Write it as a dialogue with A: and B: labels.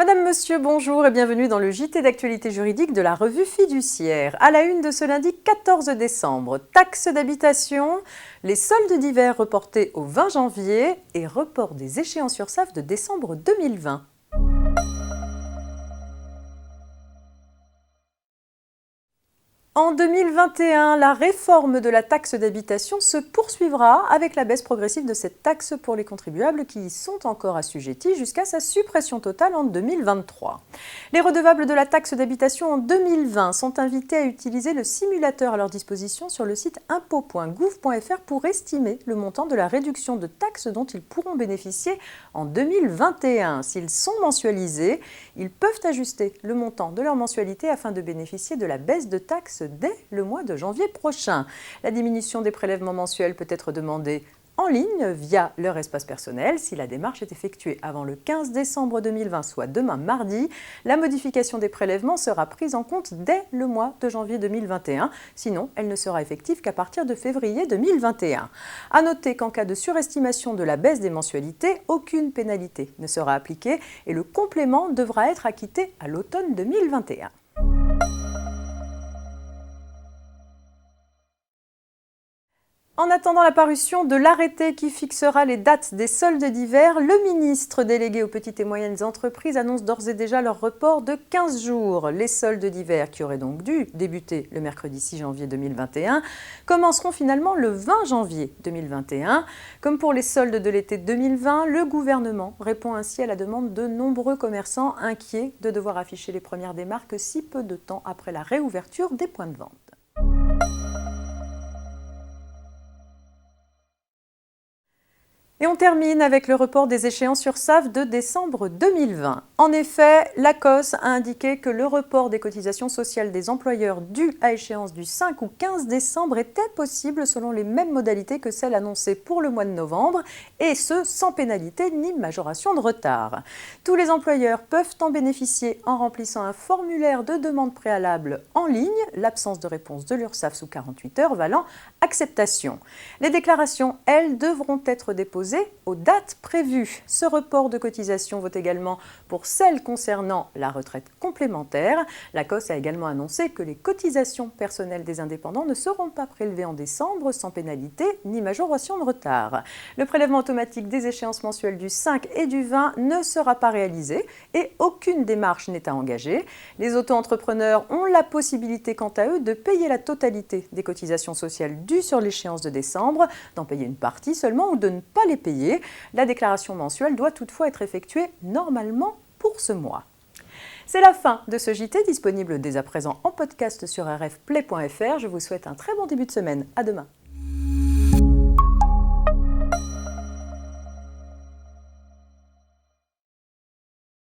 A: Madame, Monsieur, bonjour et bienvenue dans le JT d'actualité juridique de la revue Fiduciaire. À la une de ce lundi 14 décembre, taxe d'habitation, les soldes d'hiver reportés au 20 janvier et report des échéances URSSAF de décembre 2020. En 2021, la réforme de la taxe d'habitation se poursuivra avec la baisse progressive de cette taxe pour les contribuables qui y sont encore assujettis jusqu'à sa suppression totale en 2023. Les redevables de la taxe d'habitation en 2020 sont invités à utiliser le simulateur à leur disposition sur le site impôts.gouv.fr pour estimer le montant de la réduction de taxes dont ils pourront bénéficier en 2021. S'ils sont mensualisés, ils peuvent ajuster le montant de leur mensualité afin de bénéficier de la baisse de taxes dès le mois de janvier prochain. La diminution des prélèvements mensuels peut être demandée en ligne via leur espace personnel. Si la démarche est effectuée avant le 15 décembre 2020, soit demain mardi, la modification des prélèvements sera prise en compte dès le mois de janvier 2021. Sinon, elle ne sera effective qu'à partir de février 2021. À noter qu'en cas de surestimation de la baisse des mensualités, aucune pénalité ne sera appliquée et le complément devra être acquitté à l'automne 2021. En attendant la parution de l'arrêté qui fixera les dates des soldes d'hiver, le ministre délégué aux petites et moyennes entreprises annonce d'ores et déjà leur report de 15 jours. Les soldes d'hiver, qui auraient donc dû débuter le mercredi 6 janvier 2021, commenceront finalement le 20 janvier 2021. Comme pour les soldes de l'été 2020, le gouvernement répond ainsi à la demande de nombreux commerçants inquiets de devoir afficher les premières des marques si peu de temps après la réouverture des points de vente. Et on termine avec le report des échéances URSSAF de décembre 2020. En effet, l'ACOSS a indiqué que le report des cotisations sociales des employeurs dues à échéance du 5 ou 15 décembre était possible selon les mêmes modalités que celles annoncées pour le mois de novembre, et ce sans pénalité ni majoration de retard. Tous les employeurs peuvent en bénéficier en remplissant un formulaire de demande préalable en ligne, l'absence de réponse de l'URSSAF sous 48 heures valant acceptation. Les déclarations, elles, devront être déposées aux dates prévues. Ce report de cotisation vaut également pour celles concernant la retraite complémentaire. L'ACOSS a également annoncé que les cotisations personnelles des indépendants ne seront pas prélevées en décembre sans pénalité ni majoration de retard. Le prélèvement automatique des échéances mensuelles du 5 et du 20 ne sera pas réalisé et aucune démarche n'est à engager. Les auto-entrepreneurs ont la possibilité quant à eux de payer la totalité des cotisations sociales dues sur l'échéance de décembre, d'en payer une partie seulement ou de ne pas les payer. La déclaration mensuelle doit toutefois être effectuée normalement pour ce mois. C'est la fin de ce JT, disponible dès à présent en podcast sur rfplay.fr. Je vous souhaite un très bon début de semaine. À demain.